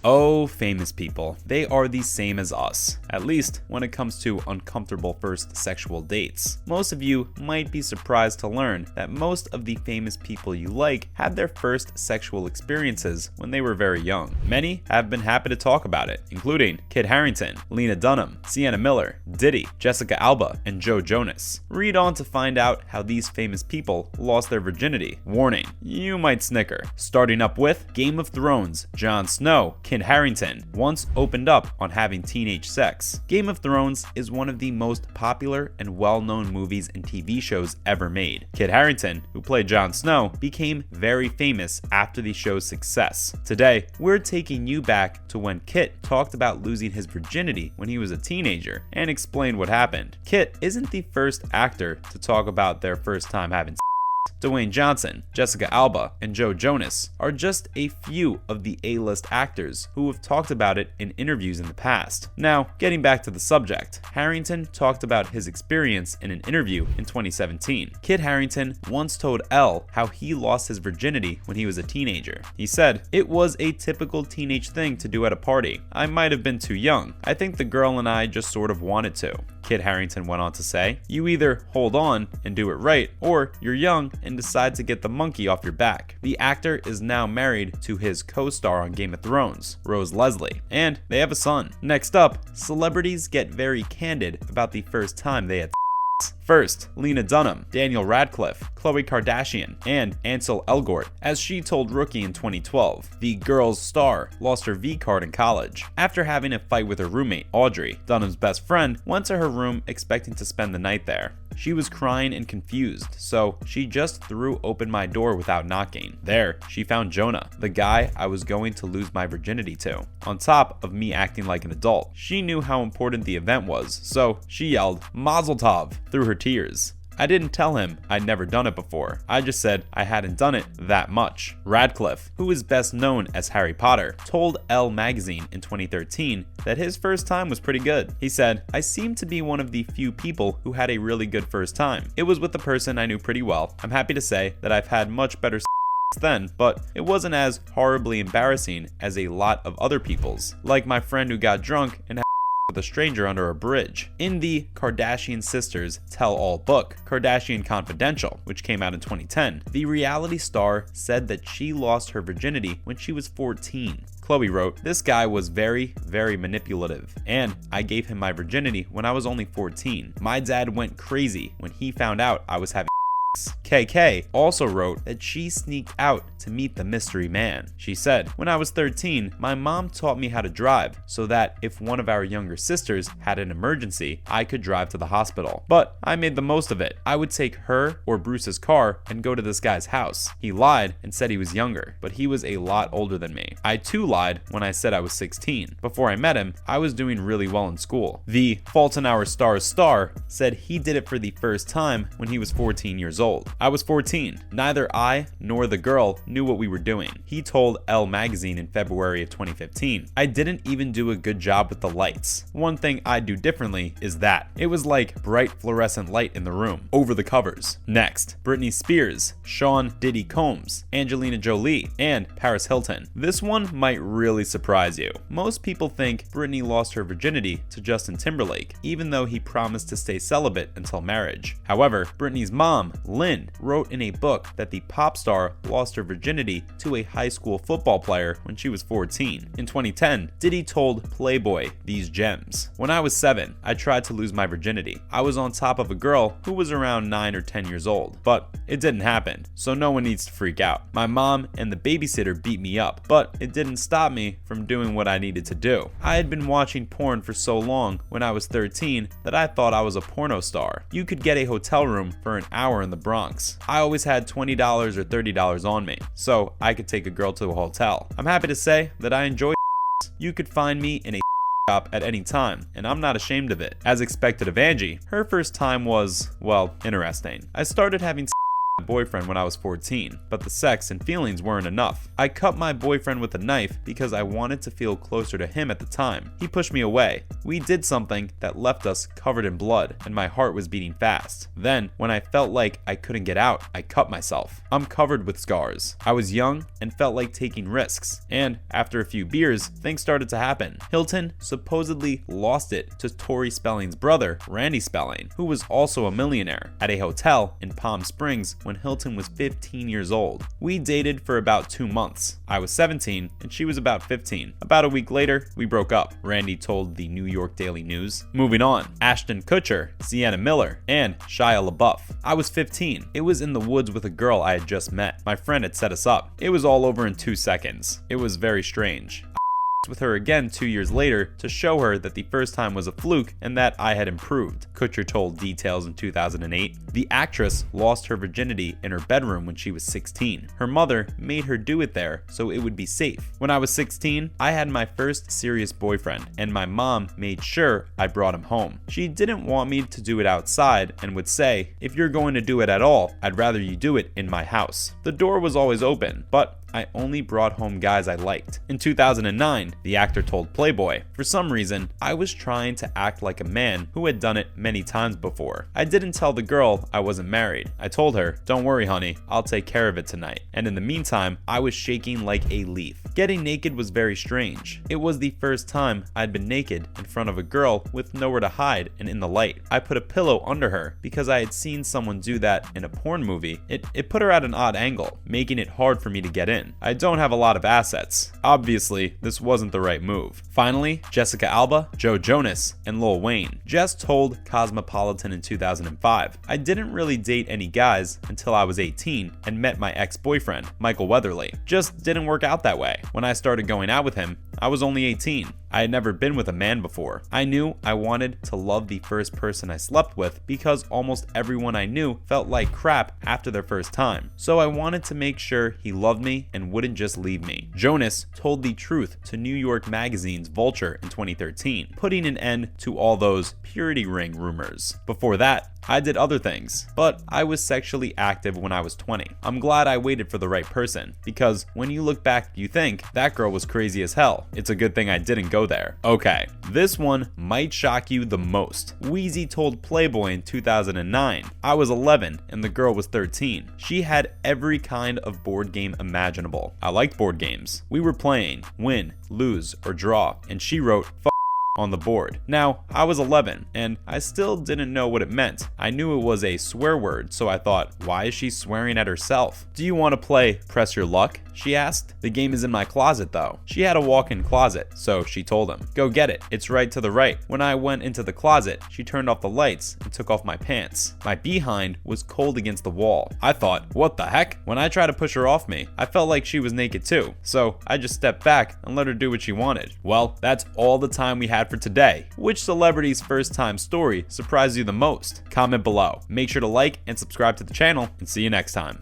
Oh, famous people. They are the same as us, at least when it comes to uncomfortable first sexual dates. Most of you might be surprised to learn that most of the famous people you like had their first sexual experiences when they were very young. Many have been happy to talk about it, including Kit Harington, Lena Dunham, Sienna Miller, Diddy, Jessica Alba, and Joe Jonas. Read on to find out how these famous people lost their virginity. Warning, you might snicker. Starting up with Game of Thrones, Jon Snow, Kit Harington once opened up on having teenage sex. Game of Thrones is one of the most popular and well-known movies and TV shows ever made. Kit Harington, who played Jon Snow, became very famous after the show's success. Today, we're taking you back to when Kit talked about losing his virginity when he was a teenager and explained what happened. Kit isn't the first actor to talk about their first time having sex. Dwayne Johnson, Jessica Alba, and Joe Jonas are just a few of the A-list actors who have talked about it in interviews in the past. Now, getting back to the subject, Harington talked about his experience in an interview in 2017. Kit Harington once told Elle how he lost his virginity when he was a teenager. He said, "It was a typical teenage thing to do at a party. I might have been too young. I think the girl and I just sort of wanted to." Kit Harington went on to say, "You either hold on and do it right, or you're young and decide to get the monkey off your back." The actor is now married to his co-star on Game of Thrones, Rose Leslie, and they have a son. Next up, celebrities get very candid about the first time they had sex. First, Lena Dunham, Daniel Radcliffe, Khloe Kardashian, and Ansel Elgort, as she told Rookie in 2012. The girl's star lost her V-card in college. After having a fight with her roommate, Audrey, Dunham's best friend, went to her room expecting to spend the night there. She was crying and confused, so she just threw open my door without knocking. There, she found Jonah, the guy I was going to lose my virginity to, on top of me acting like an adult. She knew how important the event was, so she yelled, "Mazel Tov," through her tears. I didn't tell him I'd never done it before. I just said I hadn't done it that much. Radcliffe, who is best known as Harry Potter, told Elle magazine in 2013 that his first time was pretty good. He said, "I seem to be one of the few people who had a really good first time. It was with a person I knew pretty well. I'm happy to say that I've had much better then, but it wasn't as horribly embarrassing as a lot of other people's, like my friend who got drunk and with a stranger under a bridge." In the Kardashian Sisters Tell-All book, Kardashian Confidential, which came out in 2010, the reality star said that she lost her virginity when she was 14. Khloe wrote, "This guy was very, very manipulative, and I gave him my virginity when I was only 14. My dad went crazy when he found out I was having sex." KK also wrote that she sneaked out to meet the mystery man. She said, "When I was 13, my mom taught me how to drive so that if one of our younger sisters had an emergency, I could drive to the hospital. But I made the most of it. I would take her or Bruce's car and go to this guy's house. He lied and said he was younger, but he was a lot older than me. I too lied when I said I was 16. Before I met him, I was doing really well in school." The Fault in Our Stars star said he did it for the first time when he was 14 years old. "I was 14. Neither I nor the girl knew what we were doing," he told Elle magazine in February of 2015. "I didn't even do a good job with the lights. One thing I'd do differently is that. It was like bright fluorescent light in the room, over the covers." Next, Britney Spears, Sean Diddy Combs, Angelina Jolie, and Paris Hilton. This one might really surprise you. Most people think Britney lost her virginity to Justin Timberlake, even though he promised to stay celibate until marriage. However, Britney's mom, Lynn, wrote in a book that the pop star lost her virginity to a high school football player when she was 14. In 2010, Diddy told Playboy these gems. "When I was 7, I tried to lose my virginity. I was on top of a girl who was around 9 or 10 years old, but it didn't happen, so no one needs to freak out. My mom and the babysitter beat me up, but it didn't stop me from doing what I needed to do. I had been watching porn for so long when I was 13 that I thought I was a porno star. You could get a hotel room for an hour in the Bronx. I always had $20 or $30 on me, so I could take a girl to a hotel. I'm happy to say that I enjoy You could find me in a shop at any time, and I'm not ashamed of it. As expected of Angie, her first time was, well, interesting. I started having my boyfriend when I was 14, but the sex and feelings weren't enough. I cut my boyfriend with a knife because I wanted to feel closer to him at the time. He pushed me away. We did something that left us covered in blood, and my heart was beating fast. Then, when I felt like I couldn't get out, I cut myself. I'm covered with scars. I was young and felt like taking risks, and after a few beers, things started to happen. Hilton supposedly lost it to Tori Spelling's brother, Randy Spelling, who was also a millionaire, at a hotel in Palm Springs when Hilton was 15 years old. We dated for about 2 months. I was 17 and she was about 15. About a week later, we broke up, Randy told the New York Daily News. Moving on, Ashton Kutcher, Sienna Miller, and Shia LaBeouf. I was 15. It was in the woods with a girl I had just met. My friend had set us up. It was all over in 2 seconds. It was very strange. With her again 2 years later to show her that the first time was a fluke and that I had improved, Kutcher told Details in 2008. The actress lost her virginity in her bedroom when she was 16. Her mother made her do it there so it would be safe. When I was 16, I had my first serious boyfriend, and my mom made sure I brought him home. She didn't want me to do it outside and would say, "If you're going to do it at all, I'd rather you do it in my house." The door was always open, but I only brought home guys I liked. In 2009, the actor told Playboy, "For some reason, I was trying to act like a man who had done it many times before. I didn't tell the girl I wasn't married. I told her, 'Don't worry, honey, I'll take care of it tonight.' And in the meantime, I was shaking like a leaf." Getting naked was very strange. It was the first time I'd been naked in front of a girl with nowhere to hide and in the light. I put a pillow under her because I had seen someone do that in a porn movie. It put her at an odd angle, making it hard for me to get in. I don't have a lot of assets. Obviously, this wasn't the right move. Finally, Jessica Alba, Joe Jonas, and Lil Wayne. Jess told Cosmopolitan in 2005, "I didn't really date any guys until I was 18 and met my ex-boyfriend, Michael Weatherly. Just didn't work out that way. When I started going out with him, I was only 18. I had never been with a man before. I knew I wanted to love the first person I slept with because almost everyone I knew felt like crap after their first time. So I wanted to make sure he loved me and wouldn't just leave me." Jonas told the truth to New York Magazine's Vulture in 2013, putting an end to all those purity ring rumors. Before that, I did other things, but I was sexually active when I was 20. I'm glad I waited for the right person, because when you look back, you think, that girl was crazy as hell. It's a good thing I didn't go there. Okay, this one might shock you the most. Wheezy told Playboy in 2009, "I was 11 and the girl was 13. She had every kind of board game imaginable. I liked board games. We were playing, win, lose, or draw, and she wrote, 'F*** on the board.' Now, I was 11, and I still didn't know what it meant. I knew it was a swear word, so I thought, why is she swearing at herself? 'Do you want to play Press Your Luck?' she asked. 'The game is in my closet though.' She had a walk-in closet, so she told him, 'Go get it, it's right to the right.' When I went into the closet, she turned off the lights and took off my pants. My behind was cold against the wall. I thought, what the heck? When I tried to push her off me, I felt like she was naked too, so I just stepped back and let her do what she wanted." Well, that's all the time we had for today. Which celebrity's first time story surprised you the most? Comment below. Make sure to like and subscribe to the channel, and see you next time.